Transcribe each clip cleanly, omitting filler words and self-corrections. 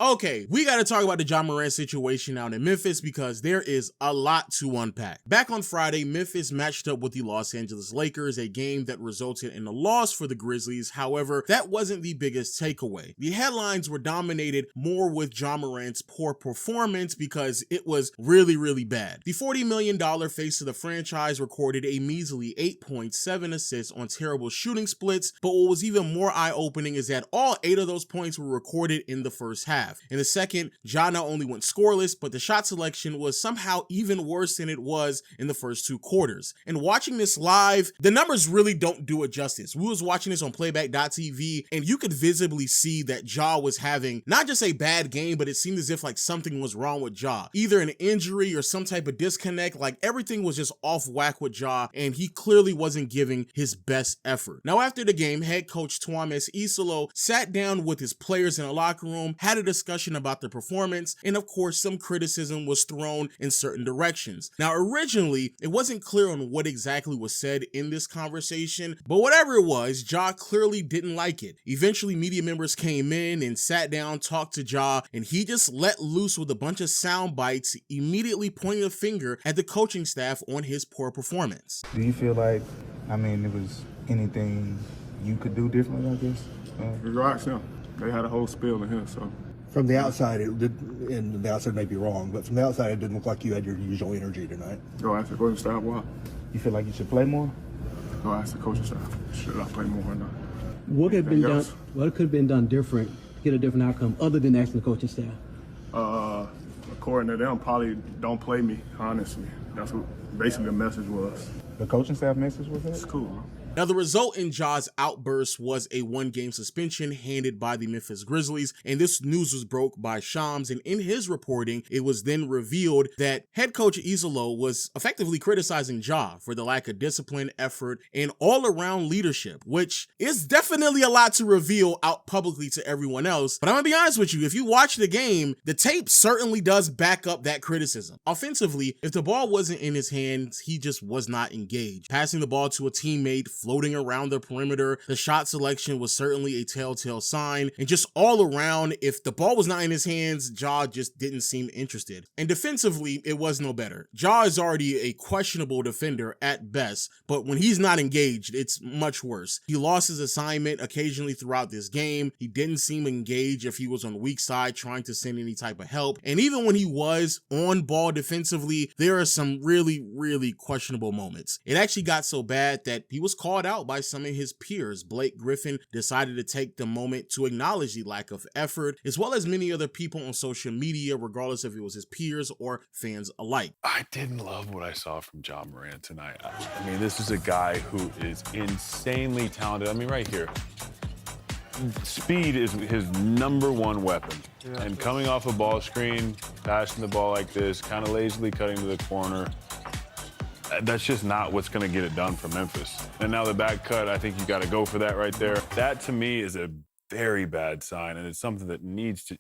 Okay, we gotta talk about the Ja Morant situation out in Memphis because there is a lot to unpack. Back on Friday, Memphis matched up with the Los Angeles Lakers, a game that resulted in a loss for the Grizzlies. However, that wasn't the biggest takeaway. The headlines were dominated more with Ja Morant's poor performance because it was really bad. The $40 million face of the franchise recorded a measly 8.7 assists on terrible shooting splits, but what was even more eye-opening is that all 8 of those points were recorded in the first half. In the second, Ja not only went scoreless, but the shot selection was somehow even worse than it was in the first 2 quarters. And watching this live, the numbers really don't do it justice. We was watching this on playback.tv, and you could visibly see that Ja was having not just a bad game, but it seemed as if like something was wrong with Ja. Either an injury or some type of disconnect, like everything was just off whack with Ja, and he clearly wasn't giving his best effort. Now after the game, head coach Tuames Isolo sat down with his players in a locker room, had a discussion about the performance, and of course some criticism was thrown in certain directions. Now originally it wasn't clear on what exactly was said in this conversation, but whatever it was, Ja clearly didn't like it. Eventually media members came in and sat down, talked to Ja, and he just let loose with a bunch of sound bites, immediately pointing a finger at the coaching staff on his poor performance. Do you feel like, it was anything you could do differently, I guess? You ask them. They had a whole spiel in here, so. From the outside, it did, and the outside may be wrong, but from the outside, it didn't look like you had your usual energy tonight. Go ask the coaching staff why. You feel like you should play more? Go ask the coaching staff. Should I play more or not? What could have been done? What could have been done different to get a different outcome, other than asking the coaching staff? According to them, probably don't play me. Honestly, that's what basically the message was. The coaching staff message was that? It's cool, man. Now, the result in Ja's outburst was a 1-game suspension handed by the Memphis Grizzlies, and this news was broke by Shams, and in his reporting, it was then revealed that head coach Isolo was effectively criticizing Ja for the lack of discipline, effort, and all-around leadership, which is definitely a lot to reveal out publicly to everyone else. But I'm gonna be honest with you, if you watch the game, the tape certainly does back up that criticism. Offensively, if the ball wasn't in his hands, he just was not engaged. Passing the ball to a teammate, floating around the perimeter, the shot selection was certainly a telltale sign, and just all around, if the ball was not in his hands, Ja just didn't seem interested. And defensively, it was no better. Ja is already a questionable defender at best, but when he's not engaged, it's much worse. He lost his assignment occasionally throughout this game. He didn't seem engaged if he was on the weak side trying to send any type of help. And even when he was on ball defensively, there are some really questionable moments. It actually got so bad that he was called out by some of his peers. Blake Griffin decided to take the moment to acknowledge the lack of effort, as well as many other people on social media, regardless if it was his peers or fans alike. I didn't love what I saw from Ja Morant tonight. I mean, this is a guy who is insanely talented. I mean, right here, speed is his #1 weapon. Yeah, and coming off a ball screen, passing the ball like this, kind of lazily cutting to the corner, that's just not what's going to get it done for Memphis. And now the back cut, I think you got to go for that right there. That, to me, is a very bad sign, and it's something that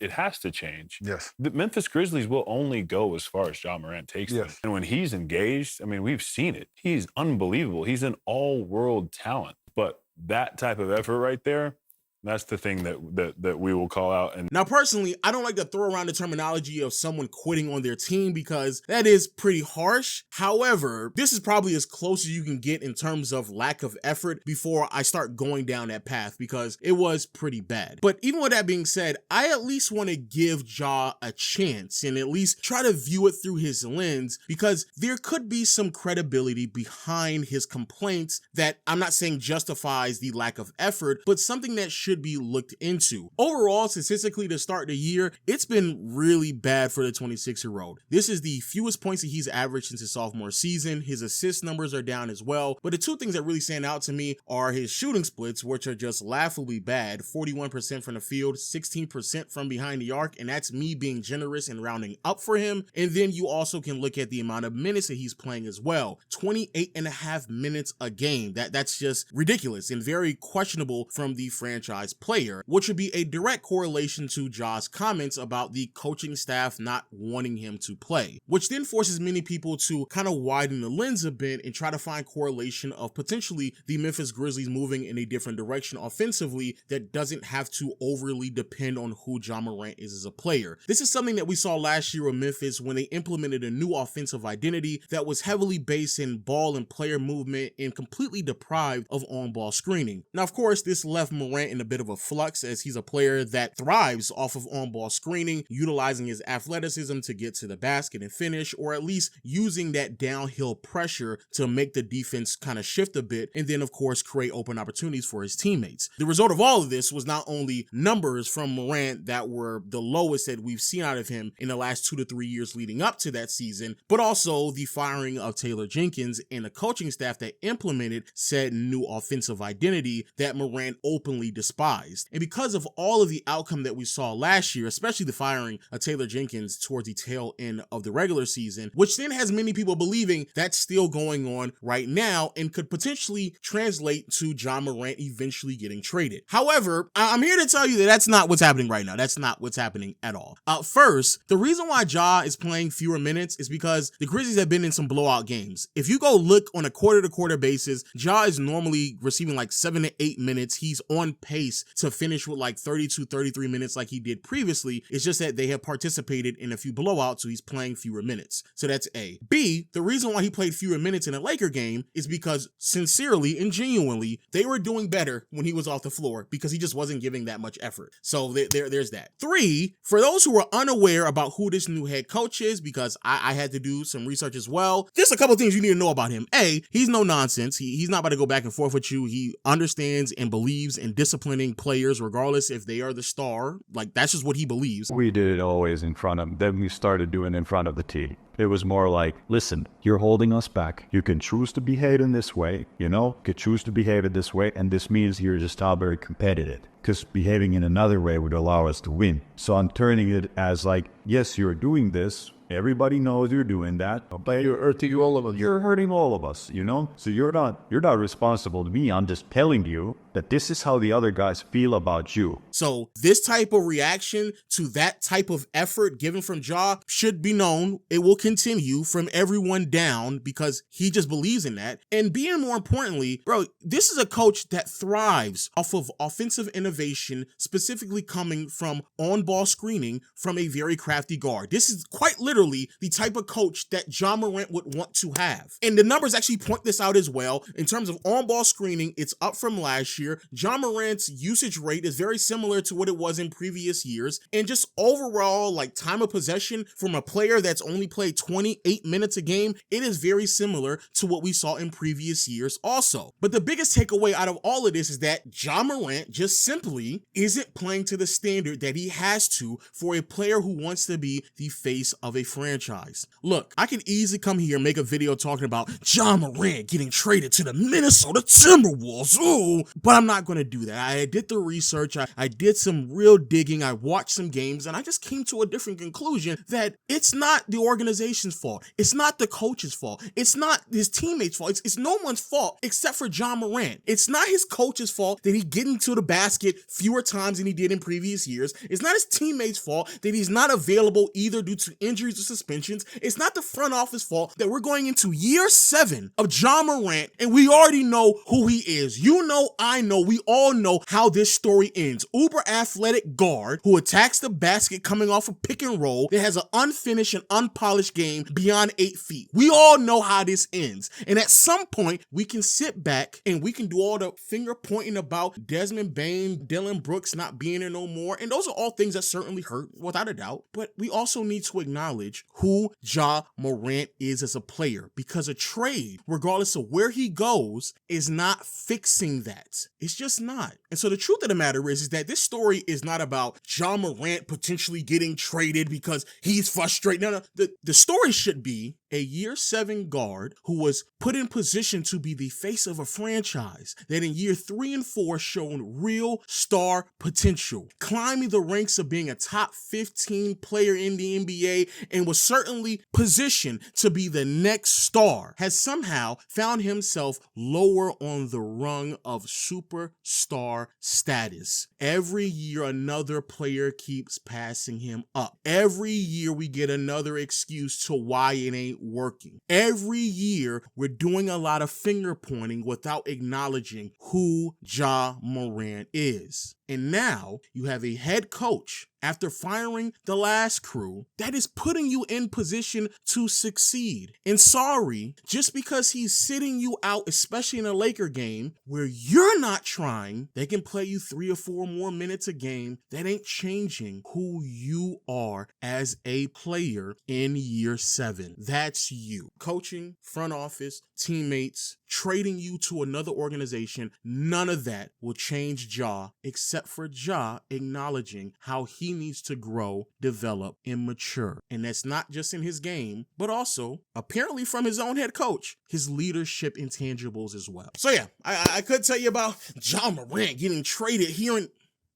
it has to change. Yes. The Memphis Grizzlies will only go as far as Ja Morant takes them. And when he's engaged, I mean, we've seen it. He's unbelievable. He's an all-world talent. But that type of effort right there, that's the thing that we will call out. And now, personally, I don't like to throw around the terminology of someone quitting on their team because that is pretty harsh. However, this is probably as close as you can get in terms of lack of effort before I start going down that path because it was pretty bad. But even with that being said, I at least want to give Ja a chance and at least try to view it through his lens because there could be some credibility behind his complaints that I'm not saying justifies the lack of effort, but something that should be looked into. Overall, statistically to start the year, it's been really bad for the 26-year-old. This is the fewest points that he's averaged since his sophomore season. His assist numbers are down as well, but the two things that really stand out to me are his shooting splits, which are just laughably bad. 41% from the field, 16% from behind the arc, and that's me being generous and rounding up for him. And then you also can look at the amount of minutes that he's playing as well. 28.5 minutes a game. That's just ridiculous and very questionable from the franchise franchise player, which would be a direct correlation to Ja's comments about the coaching staff not wanting him to play, which then forces many people to kind of widen the lens a bit and try to find correlation of potentially the Memphis Grizzlies moving in a different direction offensively that doesn't have to overly depend on who Ja Morant is as a player. This is something that we saw last year with Memphis when they implemented a new offensive identity that was heavily based in ball and player movement and completely deprived of on-ball screening. Now, of course, this left Morant in a bit of a flux as he's a player that thrives off of on-ball screening, utilizing his athleticism to get to the basket and finish, or at least using that downhill pressure to make the defense kind of shift a bit, and then, of course, create open opportunities for his teammates. The result of all of this was not only numbers from Morant that were the lowest that we've seen out of him in the last 2 to 3 years leading up to that season, but also the firing of Taylor Jenkins and the coaching staff that implemented said new offensive identity that Morant openly despised. And because of all of the outcome that we saw last year, especially the firing of Taylor Jenkins towards the tail end of the regular season, which then has many people believing that's still going on right now and could potentially translate to Ja Morant eventually getting traded. However, I'm here to tell you that that's not what's happening right now. That's not what's happening at all. First, the reason why Ja is playing fewer minutes is because the Grizzlies have been in some blowout games. If you go look on a quarter-to-quarter basis, Ja is normally receiving like 7 to 8 minutes. He's on pace to finish with like 32, 33 minutes like he did previously. It's just that they have participated in a few blowouts, so he's playing fewer minutes. So that's A. B, the reason why he played fewer minutes in a Laker game is because sincerely and genuinely, they were doing better when he was off the floor because he just wasn't giving that much effort. So there's that. 3, for those who are unaware about who this new head coach is, because I had to do some research as well, there's a couple things you need to know about him. A, he's no nonsense. He's not about to go back and forth with you. He understands and believes in disciplining players regardless if they are the star. Like, that's just what he believes. We did it always in front of them. Then we started doing it in front of the team. It was more like, listen, you're holding us back. You can choose to behave in this way, you can choose to behave in this way, and this means you're just not very competitive. Because behaving in another way would allow us to win. So I'm turning it as like, yes, you're doing this. Everybody knows you're doing that. But You're hurting all of us. you're hurting all of us, So you're not responsible to me. I'm just telling you that this is how the other guys feel about you. So this type of reaction to that type of effort given from Ja should be known. It will continue from everyone down because he just believes in that. And being more importantly, bro, this is a coach that thrives off of offensive innovation, specifically coming from on-ball screening from a very crafty guard. This is quite literally the type of coach that Ja Morant would want to have. And the numbers actually point this out as well. In terms of on-ball screening, it's up from last year. Ja Morant's usage rate is very similar to what it was in previous years. And just overall, like, time of possession from a player that's only played 28 minutes a game, it is very similar to what we saw in previous years also. But the biggest takeaway out of all of this is that Ja Morant just simply isn't playing to the standard that he has to for a player who wants to be the face of a franchise. Look, I could easily come here and make a video talking about Ja Morant getting traded to the Minnesota Timberwolves, ooh, but I'm not going to do that. I did the research, I did some real digging, I watched some games, and I just came to a different conclusion that it's not the organization's fault. It's not the coach's fault. It's not his teammates' fault. It's no one's fault except for Ja Morant. It's not his coach's fault that he get into the basket fewer times than he did in previous years. It's not his teammates' fault that he's not available either due to injuries or suspensions. It's not the front office fault that we're going into year 7 of Ja Morant and we already know who he is. You know, I know, we all know how this story ends. Uber athletic guard who attacks the basket coming off a pick and roll that has an unfinished and unpolished game beyond 8 feet. We all know how this ends. And at some point, we can sit back and we can do all the finger pointing about Desmond Bane, Dylan Brooks not being there no more. And those are all things that certainly hurt, without a doubt. But we also need to acknowledge who Ja Morant is as a player, because a trade, regardless of where he goes, is not fixing that. It's just not. And so the truth of the matter is that this story is not about Ja Morant potentially getting traded because he's frustrated. No, the story should be a year 7 guard who was put in position to be the face of a franchise that in year 3 and 4 shown real star potential, climbing the ranks of being a top 15 player in the NBA and was certainly positioned to be the next star, has somehow found himself lower on the rung of superstar status. Every year another player keeps passing him up. Every year we get another excuse to why it ain't working. Every year we're doing a lot of finger pointing without acknowledging who Ja Morant is. And now you have a head coach, after firing the last crew, that is putting you in position to succeed. And sorry, just because he's sitting you out, especially in a Laker game where you're not trying, they can play you 3 or 4 more minutes a game. That ain't changing who you are as a player in year 7. That's you. Coaching, front office, teammates, trading you to another organization, none of that will change Ja, except for Ja acknowledging how he needs to grow, develop, and mature. And that's not just in his game, but also, apparently from his own head coach, his leadership intangibles as well. So yeah, I could tell you about Ja Morant getting traded here and...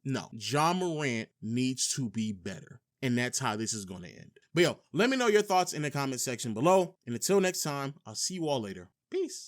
No, Ja Morant needs to be better. And that's how this is going to end. But yo, let me know your thoughts in the comment section below. And until next time, I'll see you all later. Peace.